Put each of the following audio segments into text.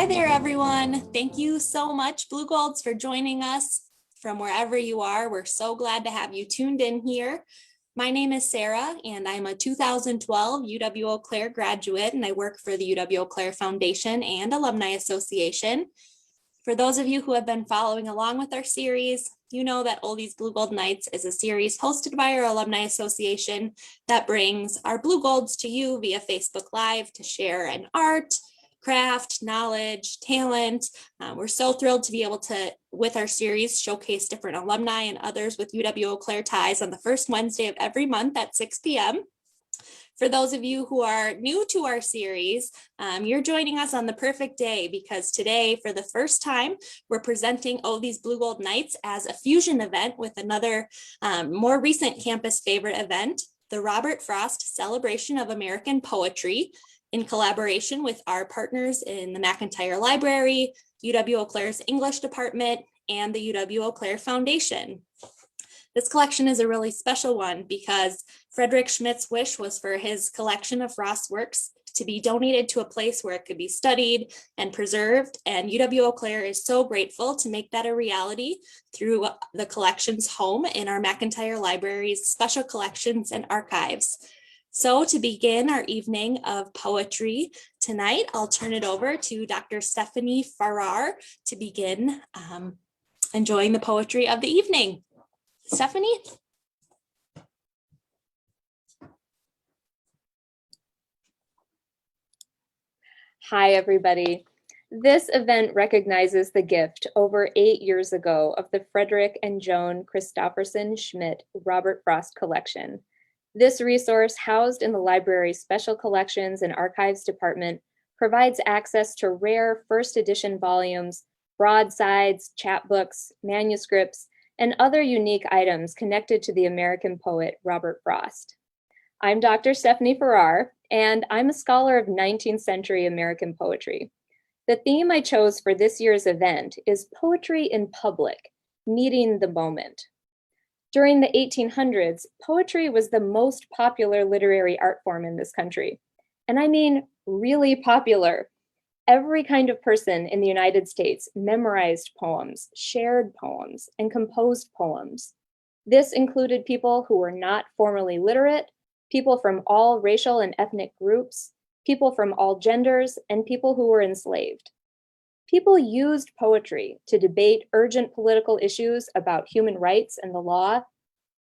Hi there, everyone. Thank you so much, Blue Golds, for joining us from wherever you are. We're so glad to have you tuned in here. My name is Sarah, and I'm a 2012 UW-Eau Claire graduate, and I work for the UW-Eau Claire Foundation and Alumni Association. For those of you who have been following along with our series, you know that Oldies Blue Gold Nights is a series hosted by our Alumni Association that brings our Blue Golds to you via Facebook Live to share an art, craft, knowledge, talent. We're so thrilled to be able to, with our series, showcase different alumni and others with UW-Eau Claire ties on the first Wednesday of every month at 6 p.m. For those of you who are new to our series, you're joining us on the perfect day because today, for the first time, we're presenting Oldies Blue Gold Nights as a fusion event with another more recent campus favorite event, the Robert Frost Celebration of American Poetry, in collaboration with our partners in the McIntyre Library, UW-Eau Claire's English Department, and the UW-Eau Claire Foundation. This collection is a really special one because Frederick Schmidt's wish was for his collection of Frost's works to be donated to a place where it could be studied and preserved, and UW-Eau Claire is so grateful to make that a reality through the collection's home in our McIntyre Library's special collections and archives. So to begin our evening of poetry tonight, I'll turn it over to Dr. Stephanie Farrar to begin enjoying the poetry of the evening. Stephanie? Hi, everybody. This event recognizes the gift over 8 years ago of the Frederick and Joan Christopherson Schmidt Robert Frost collection. This resource, housed in the library's Special Collections and Archives Department, provides access to rare first edition volumes, broadsides, chapbooks, manuscripts, and other unique items connected to the American poet Robert Frost. I'm Dr. Stephanie Farrar, and I'm a scholar of 19th century American poetry. The theme I chose for this year's event is poetry in public, meeting the moment. During the 1800s, poetry was the most popular literary art form in this country. And I mean really popular. Every kind of person in the United States memorized poems, shared poems, and composed poems. This included people who were not formally literate, people from all racial and ethnic groups, people from all genders, and people who were enslaved. People used poetry to debate urgent political issues about human rights and the law.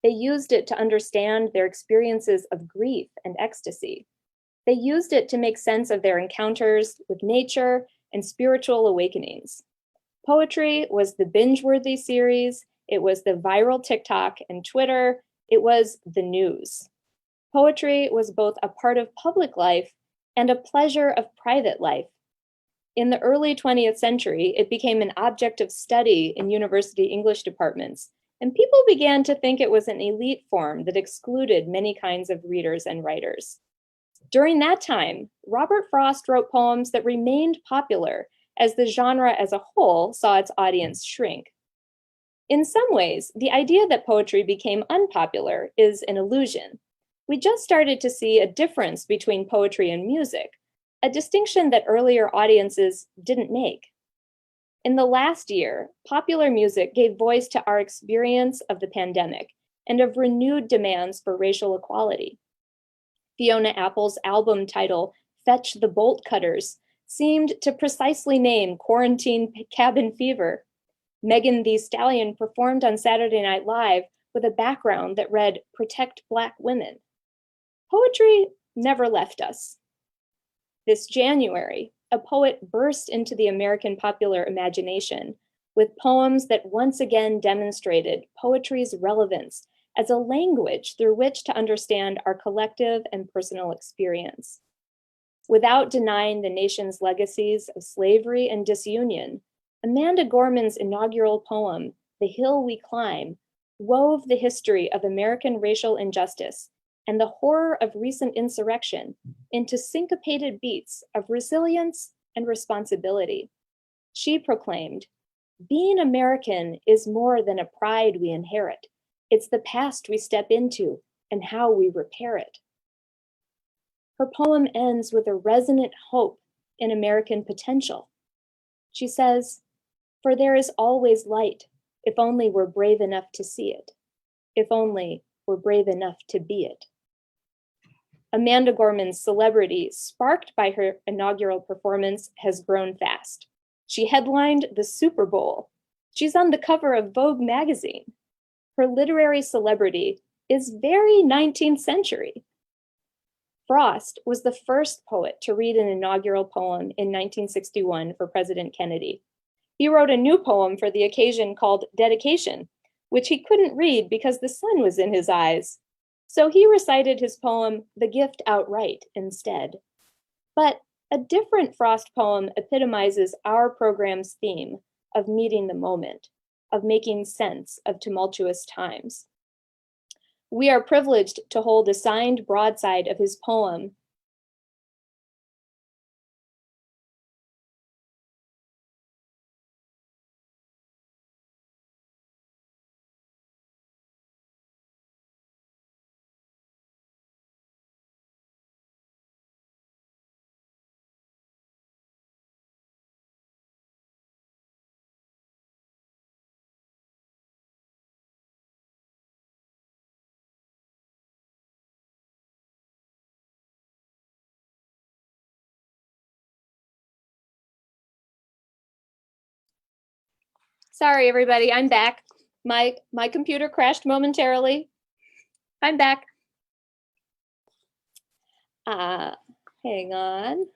They used it to understand their experiences of grief and ecstasy. They used it to make sense of their encounters with nature and spiritual awakenings. Poetry was the binge-worthy series, it was the viral TikTok and Twitter, it was the news. Poetry was both a part of public life and a pleasure of private life. In the early 20th century, it became an object of study in university English departments, and people began to think it was an elite form that excluded many kinds of readers and writers. During that time, Robert Frost wrote poems that remained popular as the genre as a whole saw its audience shrink. In some ways, the idea that poetry became unpopular is an illusion. We just started to see a difference between poetry and music, a distinction that earlier audiences didn't make. In the last year, popular music gave voice to our experience of the pandemic and of renewed demands for racial equality. Fiona Apple's album title, Fetch the Bolt Cutters, seemed to precisely name quarantine cabin fever. Megan Thee Stallion performed on Saturday Night Live with a background that read, Protect Black Women. Poetry never left us. This January, a poet burst into the American popular imagination with poems that once again demonstrated poetry's relevance as a language through which to understand our collective and personal experience. Without denying the nation's legacies of slavery and disunion, Amanda Gorman's inaugural poem, The Hill We Climb, wove the history of American racial injustice and the horror of recent insurrection into syncopated beats of resilience and responsibility. She proclaimed, "Being American is more than a pride we inherit. It's the past we step into and how we repair it." Her poem ends with a resonant hope in American potential, She says, "For there is always light, if only we're brave enough to see it, if only we're brave enough to be it." Amanda Gorman's celebrity, sparked by her inaugural performance, has grown fast. She headlined the Super Bowl. She's on the cover of Vogue magazine. Her literary celebrity is very 19th century. Frost was the first poet to read an inaugural poem in 1961 for President Kennedy. He wrote a new poem for the occasion called Dedication, which he couldn't read because the sun was in his eyes. So he recited his poem, The Gift, outright instead. But a different Frost poem epitomizes our program's theme of meeting the moment, of making sense of tumultuous times. We are privileged to hold a signed broadside of his poem. Sorry, everybody, I'm back. My computer crashed momentarily. I'm back. Hang on.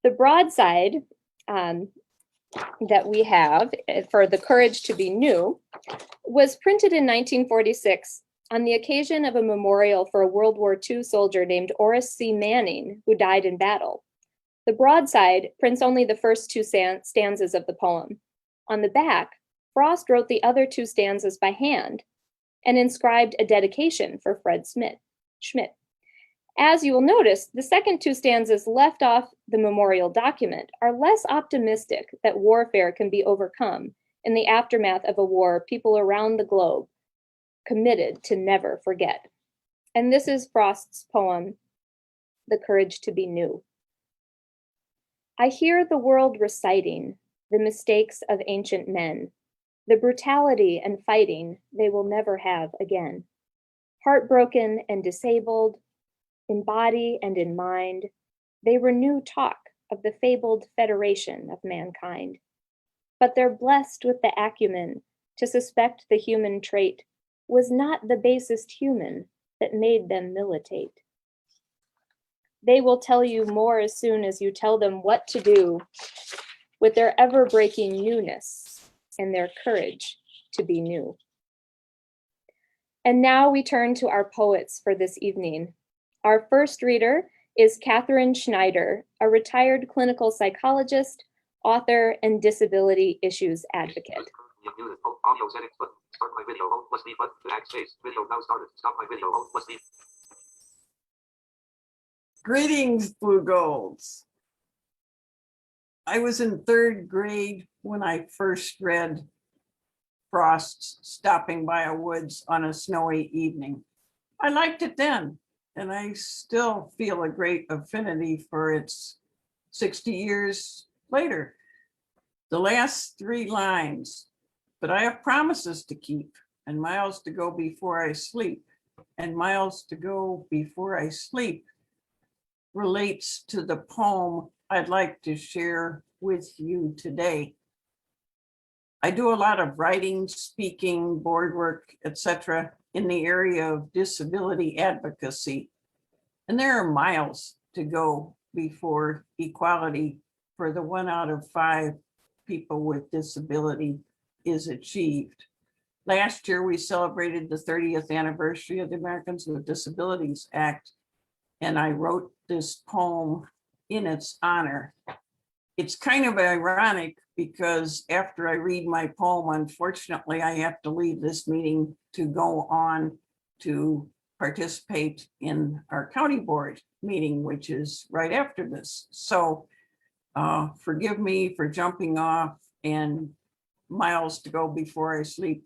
The broadside that we have for The Courage to be New was printed in 1946 on the occasion of a memorial for a World War II soldier named Horace C. Manning, who died in battle. The broadside prints only the first two stanzas of the poem. On the back, Frost wrote the other two stanzas by hand and inscribed a dedication for Fred Schmidt. As you will notice, the second two stanzas left off the memorial document are less optimistic that warfare can be overcome in the aftermath of a war people around the globe committed to never forget. And this is Frost's poem, The Courage to be New. I hear the world reciting the mistakes of ancient men, the brutality and fighting they will never have again. Heartbroken and disabled, in body and in mind, they renew talk of the fabled federation of mankind. But they're blessed with the acumen to suspect the human trait was not the basest human that made them militate. They will tell you more as soon as you tell them what to do with their ever-breaking newness and their courage to be new. And now we turn to our poets for this evening. Our first reader is Catherine Schneider, a retired clinical psychologist, author, and disability issues advocate. Greetings, Blue Golds. I was in third grade when I first read Frost's Stopping by a Woods on a Snowy Evening. I liked it then, and I still feel a great affinity for its 60 years later. The last three lines, but I have promises to keep and miles to go before I sleep, and miles to go before I sleep, relates to the poem I'd like to share with you today. I do a lot of writing, speaking, board work, etc. in the area of disability advocacy, and there are miles to go before equality for the 1 out of 5 people with disability is achieved. Last year, we celebrated the 30th anniversary of the Americans with Disabilities Act, and I wrote this poem in its honor. It's kind of ironic because after I read my poem, unfortunately, I have to leave this meeting to go on to participate in our county board meeting, which is right after this. So forgive me for jumping off and miles to go before I sleep.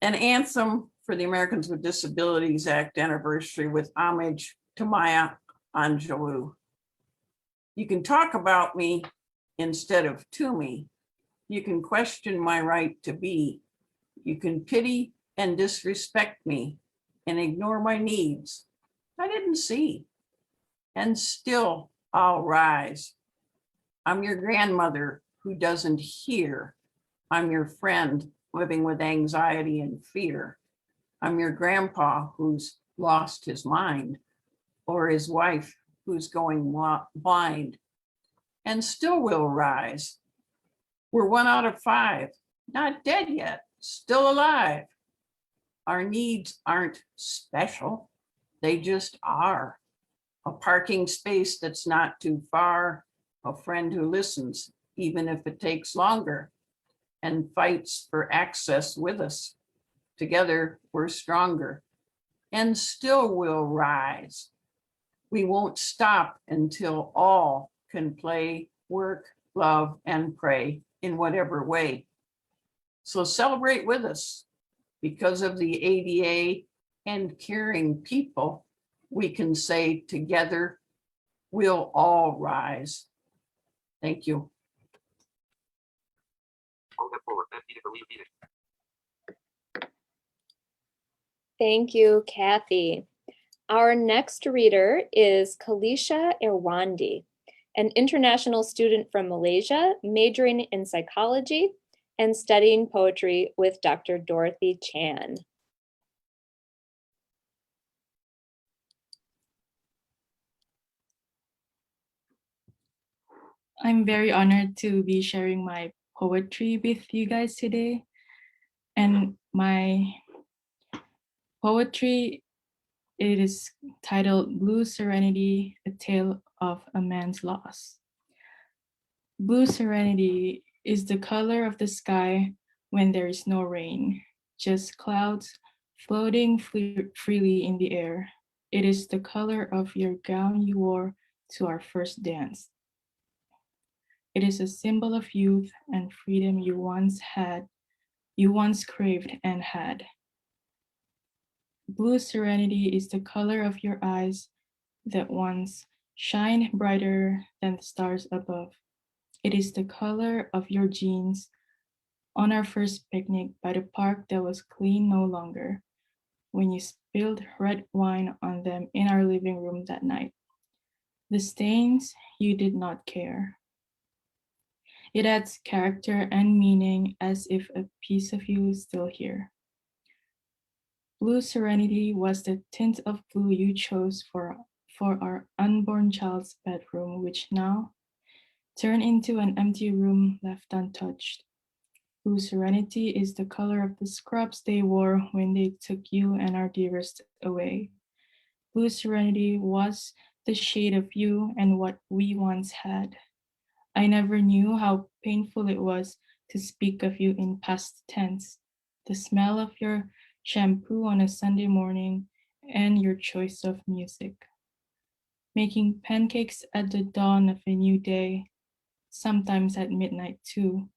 An anthem for the Americans with Disabilities Act anniversary with homage to Maya Angelou. You can talk about me instead of to me. You can question my right to be. You can pity and disrespect me and ignore my needs. I didn't see. And still I'll rise. I'm your grandmother who doesn't hear. I'm your friend living with anxiety and fear. I'm your grandpa who's lost his mind, or his wife who's going blind and still will rise. We're 1 out of 5, not dead yet, still alive. Our needs aren't special, they just are. A parking space that's not too far, a friend who listens, even if it takes longer, and fights for access with us. Together, we're stronger and still will rise. We won't stop until all can play, work, love, and pray in whatever way. So celebrate with us. Because of the ADA and caring people, we can say together, we'll all rise. Thank you. Thank you, Kathy. Our next reader is Kalisha Irwandi, an international student from Malaysia, majoring in psychology and studying poetry with Dr. Dorothy Chan. I'm very honored to be sharing my poetry with you guys today. And my poetry, it is titled Blue Serenity, A Tale of a Man's Loss. Blue serenity is the color of the sky when there is no rain, just clouds floating freely in the air. It is the color of your gown you wore to our first dance. It is a symbol of youth and freedom you once craved and had. Blue serenity is the color of your eyes that once shine brighter than the stars above. It is the color of your jeans on our first picnic by the park that was clean no longer, when you spilled red wine on them in our living room that night. The stains, you did not care. It adds character and meaning as if a piece of you is still here. Blue serenity was the tint of blue you chose for our unborn child's bedroom, which now turned into an empty room left untouched. Blue serenity is the color of the scrubs they wore when they took you and our dearest away. Blue serenity was the shade of you and what we once had. I never knew how painful it was to speak of you in past tense. The smell of your shampoo on a Sunday morning and your choice of music. Making pancakes at the dawn of a new day, sometimes at midnight too.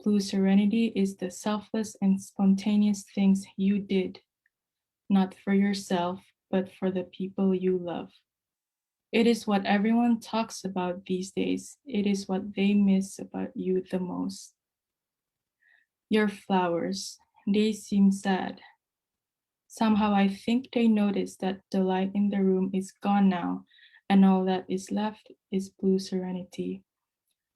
Blue serenity is the selfless and spontaneous things you did, not for yourself, but for the people you love. It is what everyone talks about these days. It is what they miss about you the most. Your flowers, they seem sad. Somehow I think they notice that the light in the room is gone now, and all that is left is blue serenity.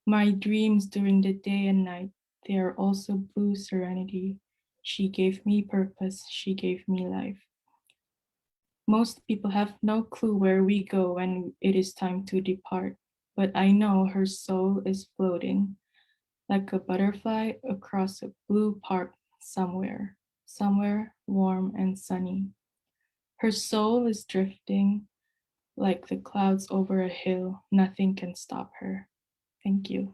My dreams during the day and night, they are also blue serenity. She gave me purpose, she gave me life. Most people have no clue where we go when it is time to depart, but I know her soul is floating like a butterfly across a blue park somewhere, somewhere warm and sunny. Her soul is drifting like the clouds over a hill. Nothing can stop her. Thank you.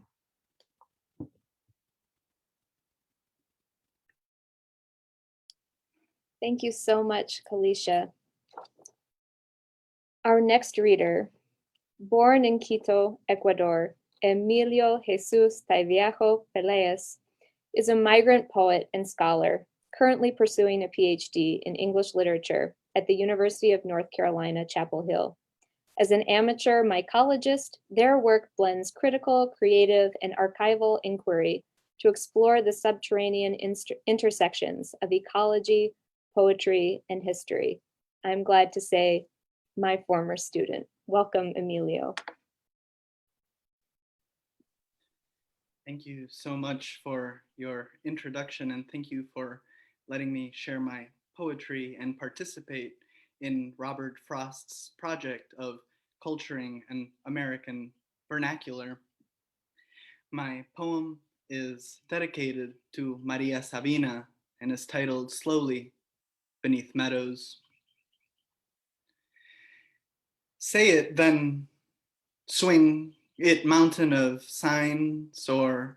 Thank you so much, Kalisha. Our next reader, born in Quito, Ecuador, Emilio Jesus Taviajo Peleas, is a migrant poet and scholar. currently pursuing a PhD in English literature at the University of North Carolina, Chapel Hill. As an amateur mycologist, their work blends critical, creative, and archival inquiry to explore the subterranean intersections of ecology, poetry, and history. I'm glad to say, my former student. Welcome, Emilio. Thank you so much for your introduction, and thank you for letting me share my poetry and participate in Robert Frost's project of culturing an American vernacular. My poem is dedicated to Maria Sabina and is titled Slowly Beneath Meadows. Say it, then swing it, mountain of signs or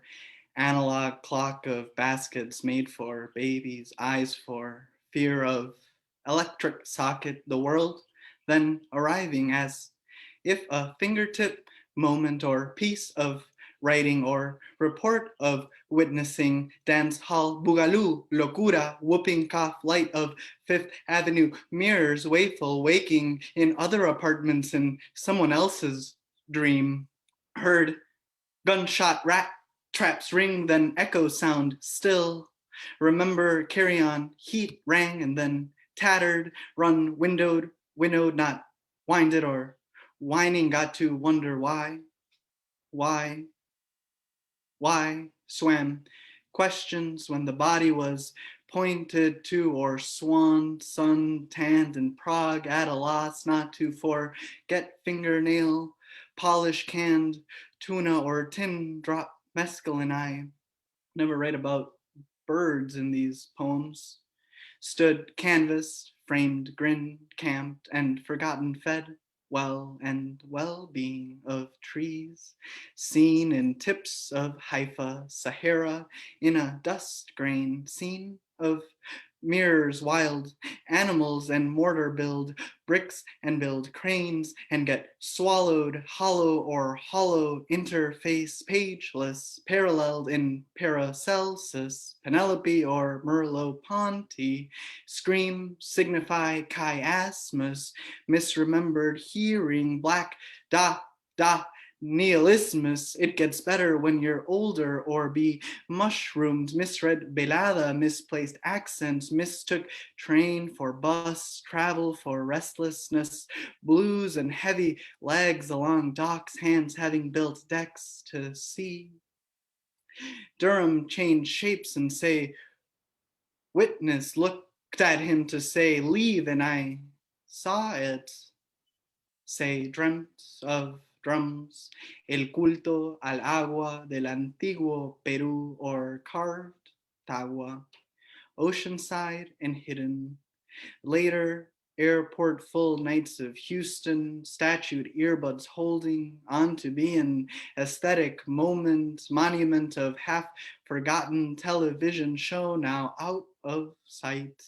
analog clock of baskets made for babies, eyes for fear of electric socket, the world then arriving as if a fingertip moment or piece of writing or report of witnessing dance hall boogaloo locura whooping cough light of Fifth Avenue mirrors wakeful waking in other apartments in someone else's dream heard gunshot rat traps ring, then echo sound still. Remember carry on, heat rang and then tattered, run windowed, not winded or whining, got to wonder why, swam questions when the body was pointed to or swan sun tanned in Prague at a loss not to forget fingernail polish canned tuna or tin drop mescaline. I never write about birds in these poems. Stood canvas, framed, grinned, camped, and forgotten fed well and well-being of trees, seen in tips of Haifa, Sahara, in a dust grain, scene of mirrors, wild animals and mortar build bricks and build cranes and get swallowed hollow or hollow interface pageless paralleled in Paracelsus, Penelope or Merleau-Ponty scream signify chiasmus misremembered hearing black da nihilismus. It gets better when you're older or be mushroomed, misread velada, misplaced accents, mistook train for bus, travel for restlessness, blues and heavy legs along docks, hands having built decks to sea. Durham changed shapes and say, witness looked at him to say, leave, and I saw it. Say, dreamt of drums, el culto al agua del antiguo Peru or carved tagua, oceanside and hidden. Later, airport full nights of Houston, statued earbuds holding on to be an aesthetic moment, monument of half forgotten television show now out of sight.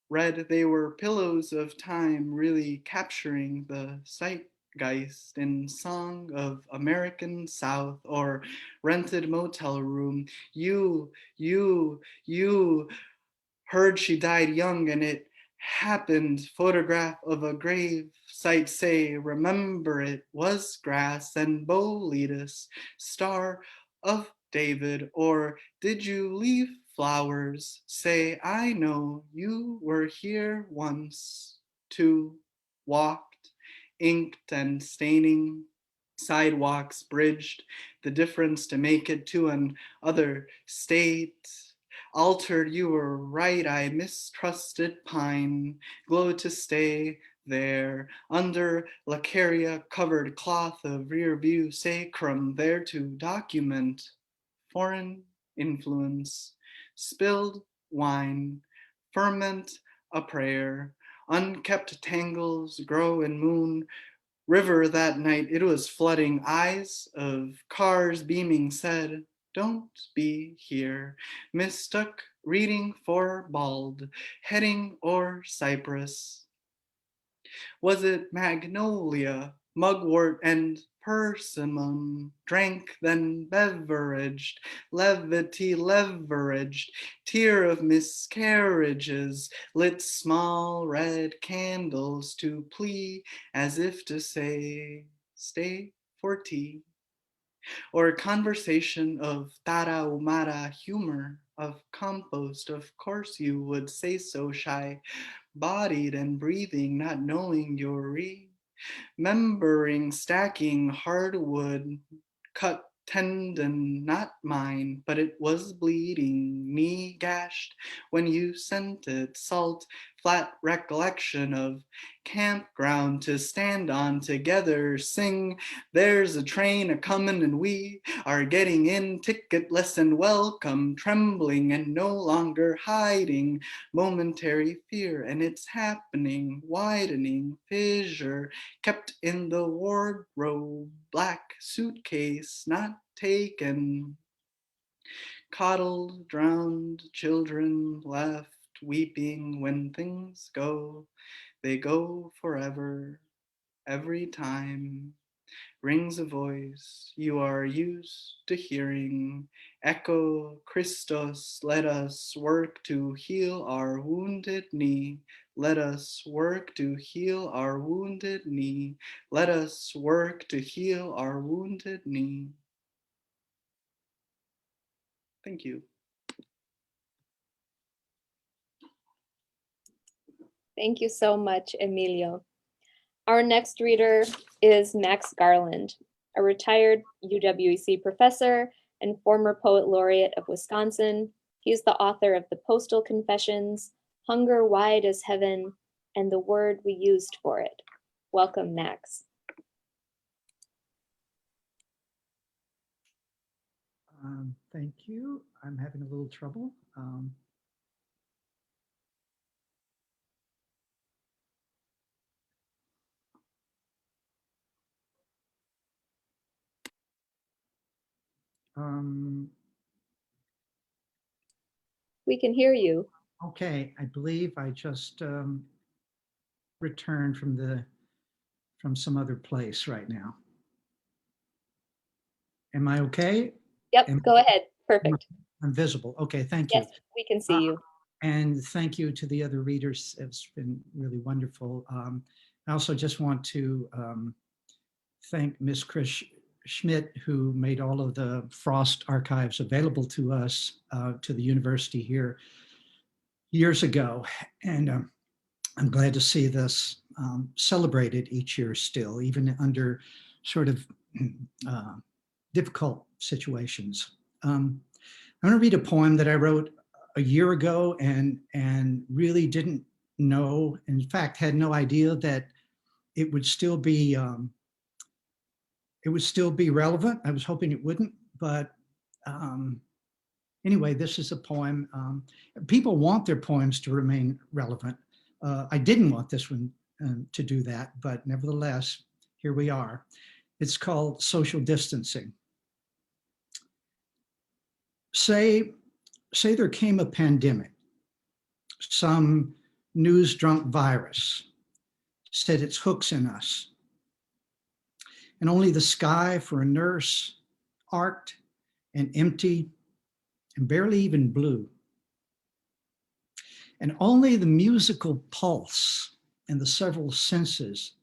Read they were pillows of time really capturing the zeitgeist in Song of American South or rented motel room. You heard she died young and it happened. Photograph of a grave site say, remember it was grass and Boletus, Star of David, or did you leave flowers? Say, I know you were here once, too, walked, inked and staining, sidewalks bridged the difference to make it to an other state. Altered, you were right, I mistrusted pine, glow to stay there, under lacaria covered cloth of rear view sacrum, there to document foreign influence, spilled wine, ferment a prayer, unkept tangles grow in moon, river that night it was flooding, eyes of cars beaming said, don't be here, mistook reading for bald, heading or cypress. Was it magnolia, mugwort and persimmon, drank then beveraged, levity leveraged, tear of miscarriages, lit small red candles to plea, as if to say, stay for tea. Or conversation of tarahumara humor, of compost, of course you would say so, shy, bodied and breathing, not knowing your remembering stacking hardwood, cut tendon, not mine, but it was bleeding, knee gashed when you sent it, salt, flat recollection of campground to stand on together, sing, there's a train a-comin' and we are getting in, ticketless and welcome, trembling and no longer hiding, momentary fear, and it's happening, widening, fissure, kept in the wardrobe, black suitcase, not taken, coddled, drowned, children left, weeping when things go, they go forever, every time. Rings a voice you are used to hearing, echo Christos, let us work to heal our wounded knee, let us work to heal our wounded knee, let us work to heal our wounded knee. Thank you. Thank you so much, Emilio. Our next reader is Max Garland, a retired UW-EC professor and former poet laureate of Wisconsin. He's the author of The Postal Confessions, Hunger Wide as Heaven, and The Word We Used for It. Welcome, Max. Thank you. I'm having a little trouble. We can hear you. Okay, I believe I just returned from some other place right now. Am I okay? Yep, go ahead. Perfect. I'm visible. Okay, thank you. Yes, we can see you. And thank you to the other readers. It's been really wonderful. I also just want to thank Ms. Chris Schmidt, who made all of the Frost archives available to us, to the university here years ago. And I'm glad to see this celebrated each year still, even under sort of difficult situations. I'm going to read a poem that I wrote a year ago and really didn't know, in fact, had no idea that it would still be relevant. I was hoping it wouldn't, but anyway, this is a poem. People want their poems to remain relevant. I didn't want this one to do that, but nevertheless, here we are. It's called Social Distancing. Say there came a pandemic, some news-drunk virus set its hooks in us, and only the sky for a nurse, arced and empty and barely even blue. And only the musical pulse and the several senses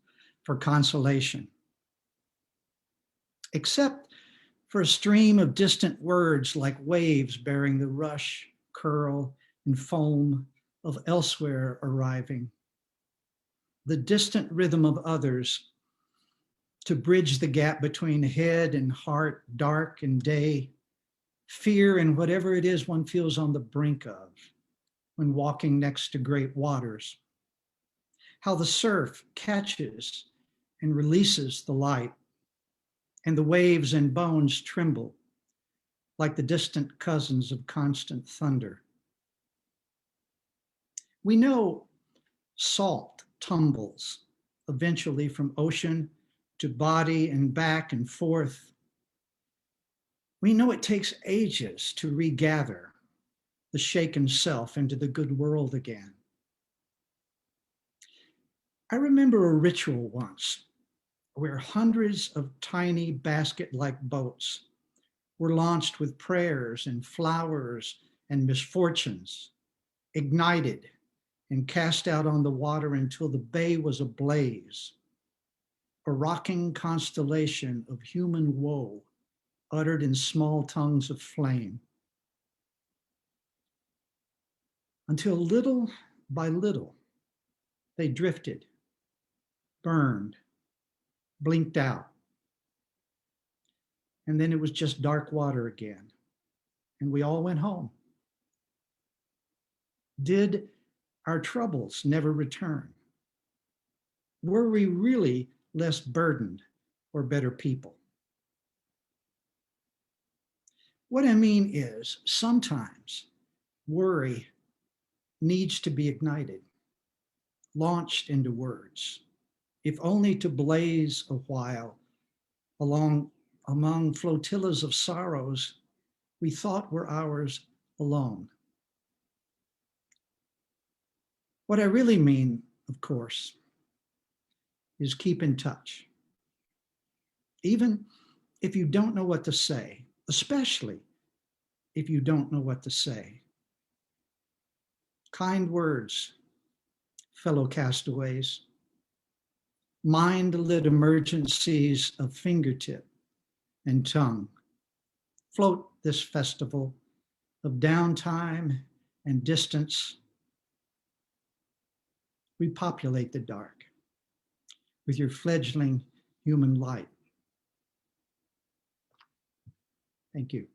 for consolation. Except for a stream of distant words like waves bearing the rush, curl, and foam of elsewhere arriving. The distant rhythm of others to bridge the gap between head and heart, dark and day, fear and whatever it is one feels on the brink of when walking next to great waters. How the surf catches and releases the light, and the waves and bones tremble like the distant cousins of constant thunder. We know salt tumbles eventually from ocean to body and back and forth. We know it takes ages to regather the shaken self into the good world again. I remember a ritual once where hundreds of tiny basket-like boats were launched with prayers and flowers and misfortunes, ignited and cast out on the water until the bay was ablaze, a rocking constellation of human woe uttered in small tongues of flame. Until little by little, they drifted, burned, blinked out. And then it was just dark water again. And we all went home. Did our troubles never return? Were we really less burdened or better people? What I mean is, sometimes worry needs to be ignited, launched into words, if only to blaze a while among flotillas of sorrows we thought were ours alone. What I really mean, of course, is keep in touch. Even if you don't know what to say, especially if you don't know what to say. Kind words, fellow castaways. Mind-lit emergencies of fingertip and tongue. Float this festival of downtime and distance. Repopulate the dark with your fledgling human light. Thank you.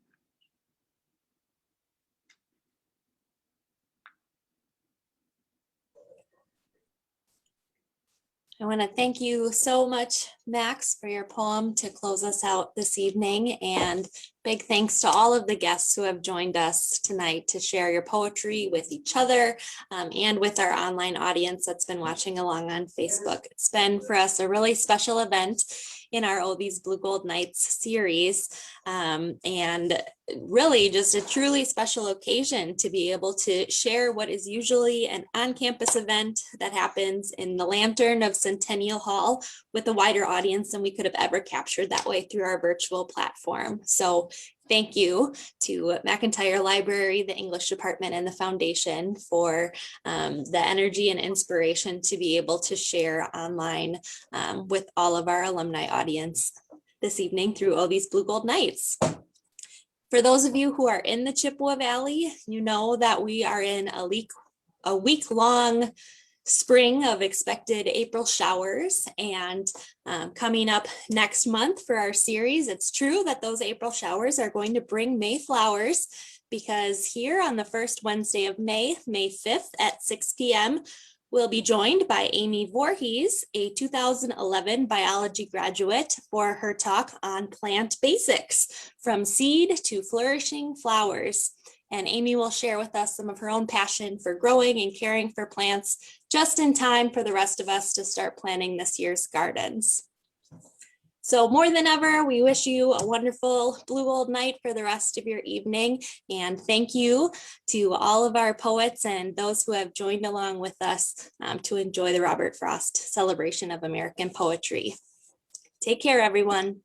I want to thank you so much, Max, for your poem to close us out this evening. And big thanks to all of the guests who have joined us tonight to share your poetry with each other and with our online audience that's been watching along on Facebook. It's been for us a really special event in our Oh These Blue Gold Nights series. And really just a truly special occasion to be able to share what is usually an on-campus event that happens in the lantern of Centennial Hall with a wider audience than we could have ever captured that way through our virtual platform. So thank you to McIntyre Library, the English department, and the foundation for the energy and inspiration to be able to share online with all of our alumni audience this evening through Oh These Blue Gold Nights. For those of you who are in the Chippewa Valley, you know that we are in a week-long spring of expected April showers, and coming up next month for our series, it's true that those April showers are going to bring May flowers, because here on the first Wednesday of May, May 5th at 6 p.m., we'll be joined by Amy Voorhees, a 2011 biology graduate, for her talk on plant basics, from seed to flourishing flowers. And Amy will share with us some of her own passion for growing and caring for plants just in time for the rest of us to start planning this year's gardens. So more than ever, we wish you a wonderful Blue Gold night for the rest of your evening. And thank you to all of our poets and those who have joined along with us to enjoy the Robert Frost celebration of American poetry. Take care, everyone.